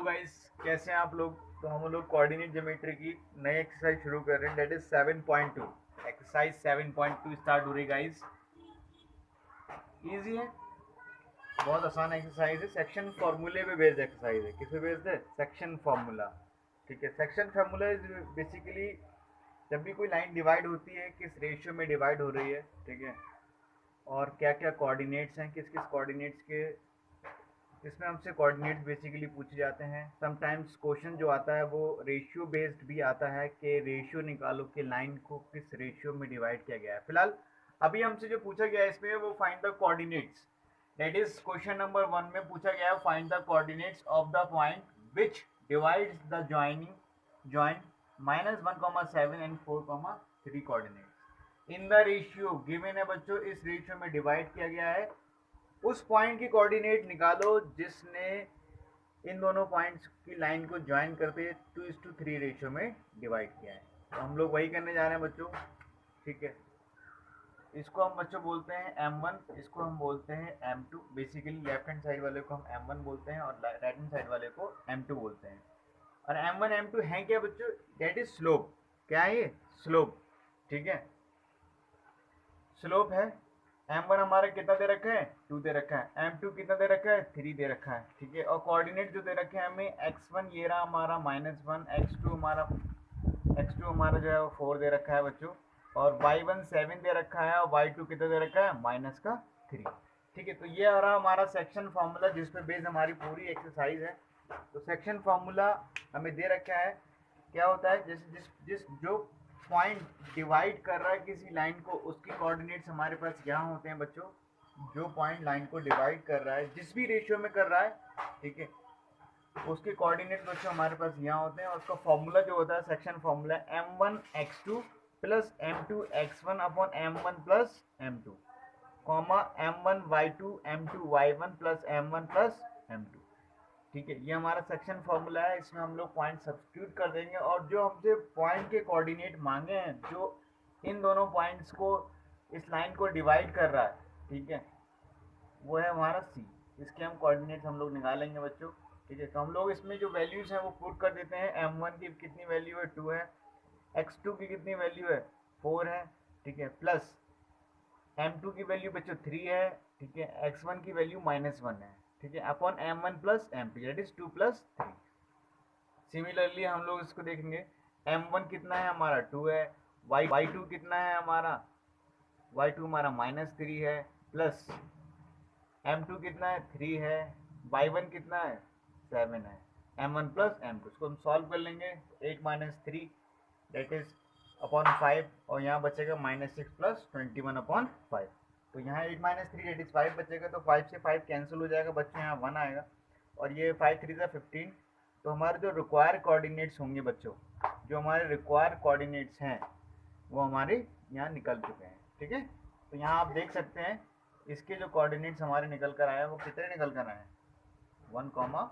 Guys, कैसे हैं आप लोग। तो हम लोग कोऑर्डिनेट ज्योमेट्री की नई एक्सरसाइज शुरू कर रहे हैं, दैट इज 7.2। एक्सरसाइज 7.2 स्टार्ट हो रही गाइस। इजी है, बहुत आसान एक्सरसाइज है। सेक्शन फार्मूले पे बेस्ड एक्सरसाइज है। किस पे बेस्ड है? Section formula. ठीक है, सेक्शन फार्मूला इज बेसिकली जब भी कोई लाइन डिवाइड होती है किस रेशियो में डिवाइड हो रही है, ठीक है, और क्या क्या कोऑर्डिनेट्स हैं, किस किस कोऑर्डिनेट्स के। इसमें हमसे कोऑर्डिनेट्स बेसिकली पूछे जाते हैं। समटाइम्स क्वेश्चन जो आता है वो रेशियो बेस्ड भी आता है कि रेशियो निकालो कि लाइन को किस रेशियो में डिवाइड किया गया है। फिलहाल अभी हमसे जो पूछा गया है इसमें वो find the coordinates, that is question number 1 में पूछा गया है find the coordinates of the point which divides the joint -1,7 and 4,3 coordinates in the ratio given है। बच्चों इस रेशियो में डिवाइड किया गया है। उस पॉइंट की कोऑर्डिनेट निकालो जिसने इन दोनों पॉइंट्स की लाइन को ज्वाइन करते 2:3 रेशियो में डिवाइड किया है। तो हम लोग वही करने जा रहे हैं बच्चों। ठीक है, इसको हम बच्चों बोलते हैं M1, इसको हम बोलते हैं M2। Basically left hand side वाले को हम M1 बोलते हैं और राइट हैंड साइड वाले को M2 बोलते हैं। और M1 M2 है क्या बच्चों? That is slope. क्या है ये? स्लोप। ठीक है, स्लोप है। M1 हमारा कितना दे रखा है? 2 दे रखा है। M2 कितना दे रखा है? 3 दे रखा है। ठीक है, और कोऑर्डिनेट जो दे रखे हैं हमें x1 ये रहा हमारा -1, x2 हमारा जो है वो 4 दे रखा है बच्चों, और y1 7 दे रखा है, और y2 कितना दे रखा है? -3। ठीक है, तो ये आ रहा हमारा सेक्शन फार्मूला जिस पे बेस्ड हमारी पूरी एक्सरसाइज है। तो सेक्शन फार्मूला हमें दे रखा है। क्या होता है? जैसे जिस जिस जो पॉइंट डिवाइड कर रहा है किसी लाइन को उसकी कोऑर्डिनेट्स हमारे पास यहाँ होते हैं बच्चों। जो पॉइंट लाइन को डिवाइड कर रहा है जिस भी रेशियो में कर रहा है, ठीक है, उसके कोऑर्डिनेट बच्चों हमारे पास यहाँ होते हैं। और उसका फॉर्मूला जो होता है section formula M1x2 plus M2x1 upon M1 plus M2 comma M1y2 M2y1 plus M1 plus M2। ठीक है, ये हमारा सेक्शन फॉर्मूला है। इसमें हम लोग पॉइंट सब्स्टिट्यूट कर देंगे और जो हमसे पॉइंट के कोऑर्डिनेट मांगे हैं जो इन दोनों पॉइंट्स को इस लाइन को डिवाइड कर रहा है, ठीक है, वो है हमारा C। इसके हम कोऑर्डिनेट्स हम लोग निकालेंगे बच्चों। ठीक है, तो हम लोग इसमें जो वैल्यूज हैं वो पुट कर देते हैं। M1 की कितनी वैल्यू है? 2 है। x2 की कितनी वैल्यू है? 4 है। ठीक है, प्लस M2 की वैल्यू बच्चों 3 है। ठीक है, x1 की वैल्यू -1 है। ठीक है, upon M1 plus M2 that is 2 + 3। Similarly हम लोग इसको देखेंगे। M1 कितना है हमारा? 2 है। y2 कितना है हमारा? y2 हमारा -3 है, प्लस M2 कितना है? 3 है। y1 कितना है? 7 है। M1 प्लस M2 इसको हम सॉल्व कर लेंगे। 8 - 3 दैट इज अपॉन 5, और यहाँ बचेगा -6 प्लस 21 अपॉन 5। तो यहाँ 8 - 3 दैट इज 5 बचेगा। तो 5 से 5 कैंसिल हो जाएगा बच्चों, यहाँ 1 आएगा, और ये 5 3 ज़ा 15। तो हमारे जो रिक्वायर कोऑर्डिनेट्स होंगे बच्चों, जो हमारे रिक्वायर कोऑर्डिनेट्स हैं वो हमारे यहाँ निकल चुके हैं। ठीक है, तो यहाँ आप देख सकते हैं इसके जो कोऑर्डिनेट्स हमारे निकल कर आए हैं वो कितने निकल कर आए हैं? 1,3।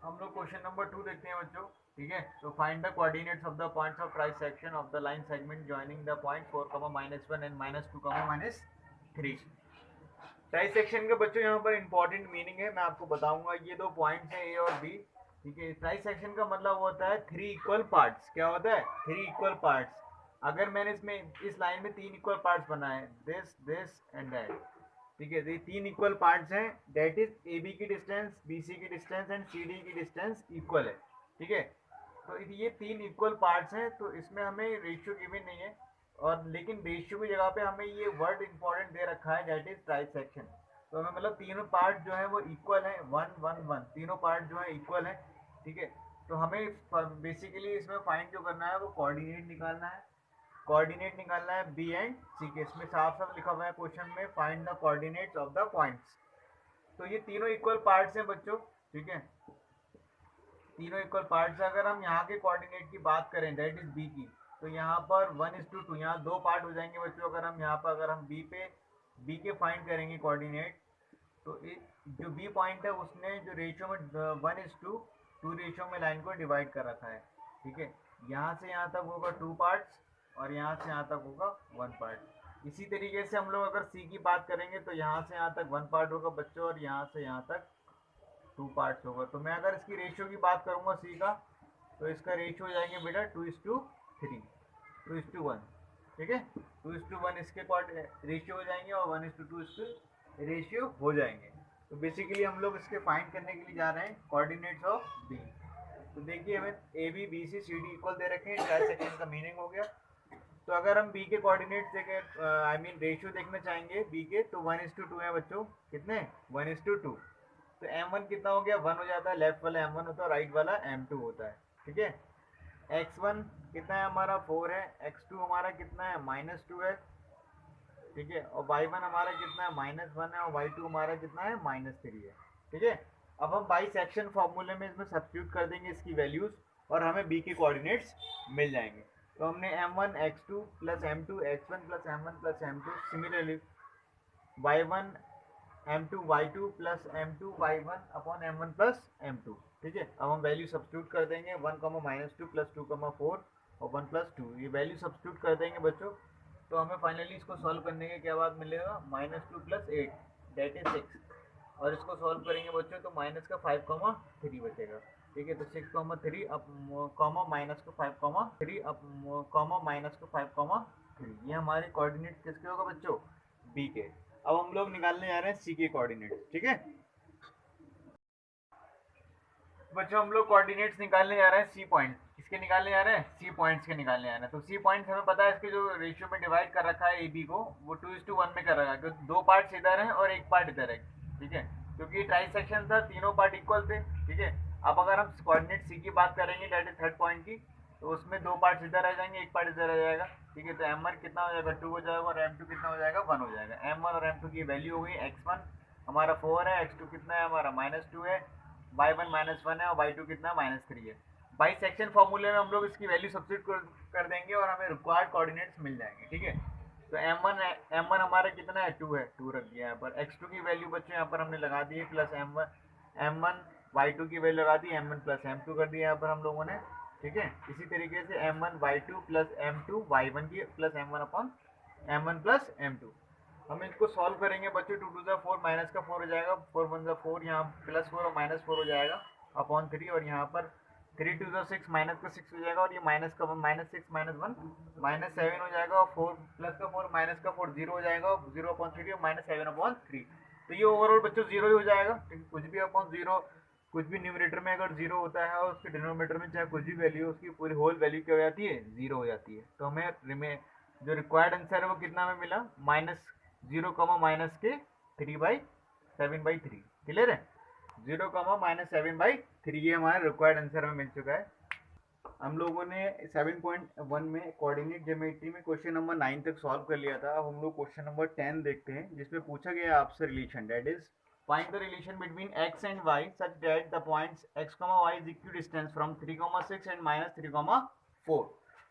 हम लोग क्वेश्चन नंबर 2 देखते हैं बच्चों। ठीक है, तो find the coordinates of the points of try section of the line segment joining the point 4, -1 and -2, -3। Try section के बच्चों यहाँ पर इंपॉर्टेंट मीनिंग है, मैं आपको बताऊंगा। ये दो पॉइंट्स हैं A और B। ठीक है, ट्राई सेक्शन का मतलब होता है 3 इक्वल पार्ट्स। क्या होता है? 3 इक्वल पार्ट्स। अगर मैंने इसमें इस लाइन में 3 इक्वल पार्ट्स बनाए, दिस एंड दैट, ठीक है, तो ये 3 इक्वल पार्ट्स हैं, दैट इज AB की डिस्टेंस, BC की डिस्टेंस एंड CD की डिस्टेंस इक्वल है। ठीक है, तो ये 3 इक्वल पार्ट्स हैं। तो इसमें हमें रेशियो गिवन नहीं है, और लेकिन रेशियो की जगह पे हमें ये वर्ड इंपॉर्टेंट दे रखा है, दैट इज ट्राई सेक्शन। तो हमें मतलब तीनों पार्ट जो है वो इक्वल है, 1 1 1, तीनों पार्ट जो है इक्वल है। ठीक है, तो हमें बेसिकली इसमें फाइंड जो करना है वो कोऑर्डिनेट निकालना है। कोऑर्डिनेट निकालना है B एंड C के। इसमें साफ साफ लिखा हुआ है क्वेश्चन में, find the coordinates of the points. तो ये तीनों इक्वल पार्ट्स हैं बच्चों। ठीक है, तीनों इक्वल पार्ट्स। अगर हम यहाँ के कोऑर्डिनेट की बात करें दैट इज B की, तो यहाँ पर 1:2, यहाँ 2 पार्ट हो जाएंगे बच्चों। अगर हम यहाँ पर अगर हम B के फाइंड करेंगे कोऑर्डिनेट, तो जो B पॉइंट है उसने जो रेशियो में 1:2 रेशियो में लाइन को डिवाइड कर रखा है। ठीक है, यहाँ से यहाँ तक होगा 2 पार्ट्स, और यहाँ से यहाँ तक होगा 1 पार्ट। इसी तरीके से हम लोग अगर सी की बात करेंगे तो यहाँ से यहाँ तक 1 पार्ट होगा बच्चों, और यहाँ से यहाँ तक 2 पार्ट्स होगा। तो मैं अगर इसकी रेशियो की बात करूँगा सी का, तो इसका रेशियो हो जाएंगे बेटा 2:3, 2:1, ठीक है। 2:1 इसके रेशियो हो जाएंगे और 1:2 इसके रेशियो हो जाएंगे। तो बेसिकली हम लोग इसके फाइंड करने के लिए जा रहे हैं कोऑर्डिनेट्स ऑफ बी। तो देखिए हमें a b b c c d equal दे रखे हैं, ट्राइसेक्शन का मीनिंग हो गया। तो अगर हम बी के कोऑर्डिनेट्स देखें, आई मीन रेशियो देखना चाहेंगे बी के, तो 1:2 है बच्चों, कितने 1:2। तो m1 कितना हो गया 1 हो जाता है, लेफ्ट वाला m1 होता है, राइट वाला m2 होता है, ठीक है। x1 कितना है हमारा 4 है, x2 हमारा कितना है -2 है, ठीक है, और y1 हमारा कितना है -1 है, और y2 हमारा कितना है -3 है, ठीक है। अब हम बाई सेक्शन फॉर्मूले में इसमें सब्स्टिट्यूट कर देंगे इसकी वैल्यूज, और हमें b के कोऑर्डिनेट्स मिल जाएंगे। तो हमने m1 x2 plus m2 x1 plus m1 plus m2, similarly y1 m2 y2 plus m2 y1 upon m1 plus m2, ठीक है। अब हम वैल्यू सब्स्टिट्यूट कर देंगे 1, -2 प्लस 2, 4 और 1 प्लस 2, ये वैल्यू सब्स्टिट्यूट कर देंगे बच्चों। तो हमें फाइनली इसको सॉल्व करने के क्या बात मिलेगा, -2 प्लस 8 दैट इज 6, और इसको सॉल्व करेंगे बच्चों तो माइनस का 5, 3 बचेगा, ठीक है। तो 6, 3 अब कॉमा माइनस को 5, 3 अब कॉमा माइनस को 5, 3, ये हमारे कोऑर्डिनेट किसके होगा बच्चों, बी के। अब हम लोग निकालने जा रहे हैं सी के कोऑर्डिनेट, ठीक है बच्चों। हम लोग कोऑर्डिनेट्स निकालने जा रहे हैं सी पॉइंट, किसके निकालने जा रहे हैं, सी पॉइंट्स के निकालने जा रहे हैं। तो सी पॉइंट्स हमें पता है इसके जो रेशियो में डिवाइड कर रखा है ए बी को, वो 2:1 में कर रखा है, क्योंकि 2 पार्ट्स इधर हैं और 1 पार्ट इधर है, ठीक है, क्योंकि ट्राइसेक्शन था, तीनों पार्ट इक्वल थे, ठीक है। अब अगर हम कोऑर्डिनेट सी की बात करेंगे दैट इज थर्ड पॉइंट की, तो उसमें 2 पार्ट्स इधर आ जाएंगे, 1 पार्ट इधर आ जाएगा, ठीक है। तो m1 कितना हो जाएगा 2 हो जाएगा, और m2 कितना हो जाएगा 1 हो जाएगा। m1 और m2 की वैल्यू हो गई, x1 हमारा 4 है, x2 कितना है हमारा -2 है, y1 -1 है, और y2 कितना -3 है। बाई सेक्शन फॉर्मूले में हम लोग इसकी वैल्यू सब्स्टिट्यूट कर देंगे और हमें रिक्वायर्ड कोऑर्डिनेट्स मिल जाएंगे, ठीक है। तो m1 हमारा कितना है 2 है, 2 रख दिया यहाँ पर। x2 की वैल्यू बच्चों यहाँ पर हमने लगा दी है, प्लस m1 y2 की वैल्यू लगा दी, m1 प्लस m2 कर दिया यहाँ पर हम लोगों ने, ठीक है। इसी तरीके से m1 y2 plus m2 y1 की plus m1 upon m1 plus m2। हम इसको सॉल्व करेंगे बच्चों, 2 2 4 माइनस का 4 हो जाएगा, 4 1 4, यहाँ +4 और -4 हो जाएगा अपॉन 3, और यहाँ पर 3 2 6 माइनस का 6 हो जाएगा, और ये माइनस का -6 -1 -7 हो जाएगा, और 4 प्लस का 4 माइनस का 4 0 हो जाएगा, 0 अपॉन 3 और -7/3। तो ये ओवरऑल बच्चों 0 ही हो जाएगा, कुछ भी अपॉन 0, कुछ भी न्यूमरेटर में अगर 0 होता है और उसके डिनोमिनेटर में चाहे कुछ भी वैल्यू, उसकी पूरी होल वैल्यू क्या हो जाती है 0 हो जाती है। तो हमें जो रिक्वायर्ड आंसर है वो कितना में मिला, -0, माइनस के 3/7/3, क्लियर है। 0, -7/3 ये हमारा रिक्वायर्ड आंसर हमें मिल चुका है। हम लोगों ने 7.1 में कोऑर्डिनेट ज्योमेट्री में क्वेश्चन नंबर 9 तक सॉल्व कर लिया था। अब हम लोग क्वेश्चन नंबर 10 देखते हैं, जिसमें पूछा गया आपसे relation, that is find the relation between x and y such that the points x, y is equidistance from 3, 6 and -3, 4।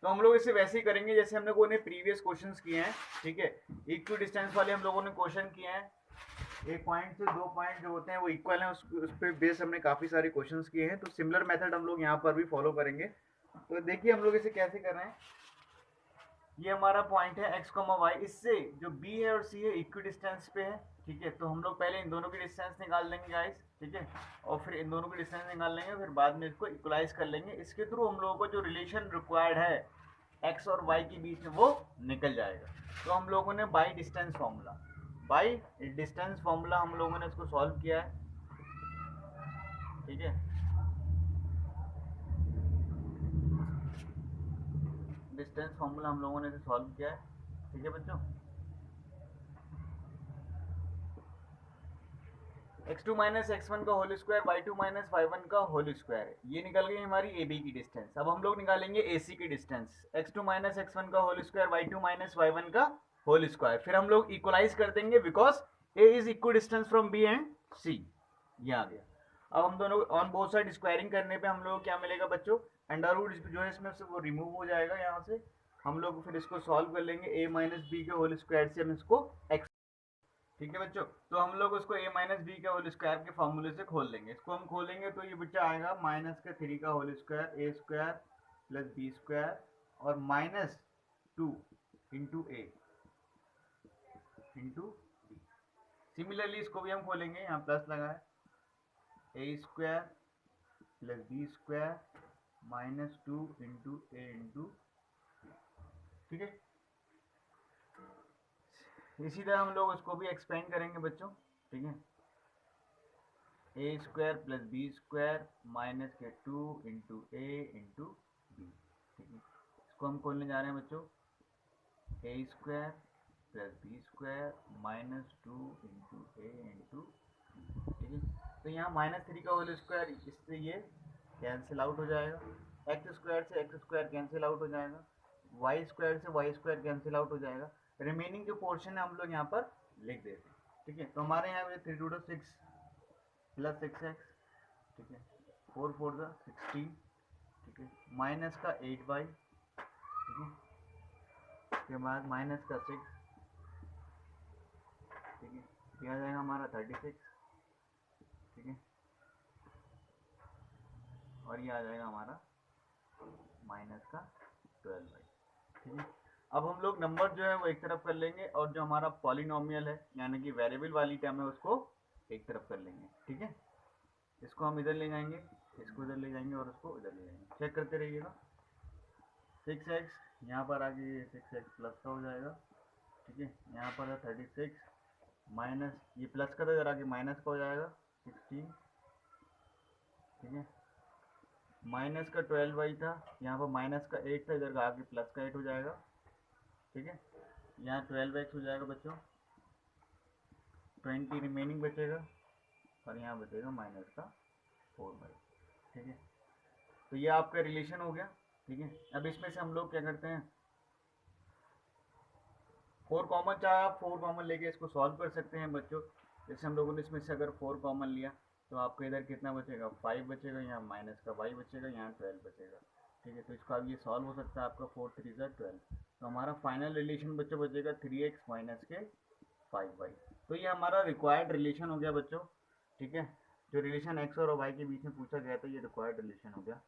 तो हम लोग इसे वैसे ही करेंगे जैसे हम लोगों ने प्रीवियस क्वेश्चंस किए हैं, ठीक है। इक्वी डिस्टेंस वाले हम लोगों ने क्वेश्चन किए हैं, एक पॉइंट से 2 पॉइंट जो होते हैं वो इक्वल हैं, उस पे बेस हमने काफी सारे क्वेश्चंस किए हैं। तो सिमिलर मेथड हम लोग यहाँ पर भी फॉलो करेंगे। तो देखिए हम लोग इसे कैसे कर रहे हैं। ये हमारा पॉइंट है x, y, इससे जो b है और c है इक्वी डिस्टेंस पे है, ठीक है। तो हम लोग पहले इन दोनों की डिस्टेंस निकाल लेंगे गाइस, ठीक है, और फिर इन दोनों की डिस्टेंस निकाल लेंगे, फिर बाद में इसको इक्वलाइज कर लेंगे। इसके थ्रू हम लोगों को जो रिलेशन रिक्वायर्ड है x और y के बीच में वो निकल जाएगा। तो हम लोगों ने बाई डिस्टेंस फॉर्मूला हम लोगों ने इसको सॉल्व किया है, ठीक है। डिस्टेंस फॉर्मूला हम लोगों ने इसे सॉल्व किया है, ठीक है बच्चों। x2 माइनस x1 का whole square, y2 minus y1 का होल स्क्वायर, ये निकल गई हमारी AB की डिस्टेंस। अब हम लोग निकालेंगे AC की डिस्टेंस, x2 माइनस x1 का whole square, y2 minus y1 का होल स्क्वायर। फिर हम लोग इक्वलाइज कर देंगे because A is equal distance from B and C, ये आ गया। अब हम दोनों ऑन बोथ साइड स्क्वायरिंग करने पे हम लोग क्या मिलेगा बच्चों, अंडर रूट जो है इसमें से वो रिमूव हो जाएगा यहाँ से। हम लोग फिर इसको सॉल्व कर लेंगे, a माइनस बी के होल स्क्वायर से हम इसको x, ठीक है बच्चों। तो हम लोग उसको a माइनस बी के होल स्क्वायर के फॉर्मूले से खोल लेंगे। इसको हम खोलेंगे तो ये बच्चा आएगा -3 का whole square a square plus b square और -2 into a, into b. Similarly इसको भी हम खोलेंगे, यहाँ प्लस लगा है, a square plus b square minus 2 into a into, ठीक है। इसी तरह हम लोग उसको भी एक्सपेंड करेंगे बच्चों, ठीक है। A square plus b square minus के 2 इंटू ए इंटू बी, ठीक है। इसको हम खोलने जा रहे हैं बच्चों, a square plus b square minus 2 into a into, ठीक है। तो यहाँ -3 का होल स्क्वायर, इससे ये कैंसिल आउट हो जाएगा, एक्स स्क्वायर से एक्स स्क्वायर कैंसिल आउट हो जाएगा, वाई स्क्वायर से वाई स्क्वायर कैंसिल आउट हो जाएगा। रिमेनिंग जो पोर्शन है हम लोग यहाँ पर लिख देते हैं, ठीक है। तो हमारे यहाँ 3 2 6 प्लस 6x, ठीक है, 4 4 ज़ा 16, ठीक है, माइनस का 8y, ठीक है, उसके बाद माइनस का 6, ठीक है, ये आ जाएगा हमारा 36, ठीक है, और ये आ जाएगा हमारा माइनस का 12y, ठीक है। अब हम लोग नंबर जो है वो एक तरफ कर लेंगे और जो हमारा पॉलिनोमियल है यानी कि वेरिएबल वाली टर्म है उसको एक तरफ कर लेंगे, ठीक है। इसको हम इधर ले जाएंगे, इसको इधर ले जाएंगे और उसको इधर ले जाएंगे, चेक करते रहिएगा। 6x यहाँ पर आगे 6x प्लस का हो जाएगा, ठीक है, यहाँ पर है 36 माइनस ये प्लस का था इधर आगे माइनस का हो जाएगा 16, ठीक है, माइनस का 12y था, यहाँ पर माइनस का 8 था, इधर का आगे प्लस का 8 हो जाएगा, ठीक है। यहाँ 12x हो जाएगा बच्चों, 20 रिमेनिंग बचेगा और यहाँ बचेगा माइनस का 4y, ठीक है। तो ये आपका रिलेशन हो गया, ठीक है। अब इसमें से हम लोग क्या करते हैं, 4 कॉमन, चाहे आप 4 कॉमन लेके इसको सॉल्व कर सकते हैं बच्चों। जैसे हम लोगों ने इसमें से अगर 4 कॉमन लिया तो आपका इधर कितना बचेगा, 5 बचेगा, यहाँ माइनस का y बचेगा, यहाँ 12 बचेगा, ठीक है। तो इसका अब ये सॉल्व हो सकता है आपका 4 3 ज़ा 12। तो हमारा फाइनल रिलेशन बच्चों बचेगा 3x माइनस के 5y। तो ये हमारा रिक्वायर्ड रिलेशन हो गया बच्चों, ठीक है। जो रिलेशन x और y के बीच में पूछा गया था ये रिक्वायर्ड रिलेशन हो गया।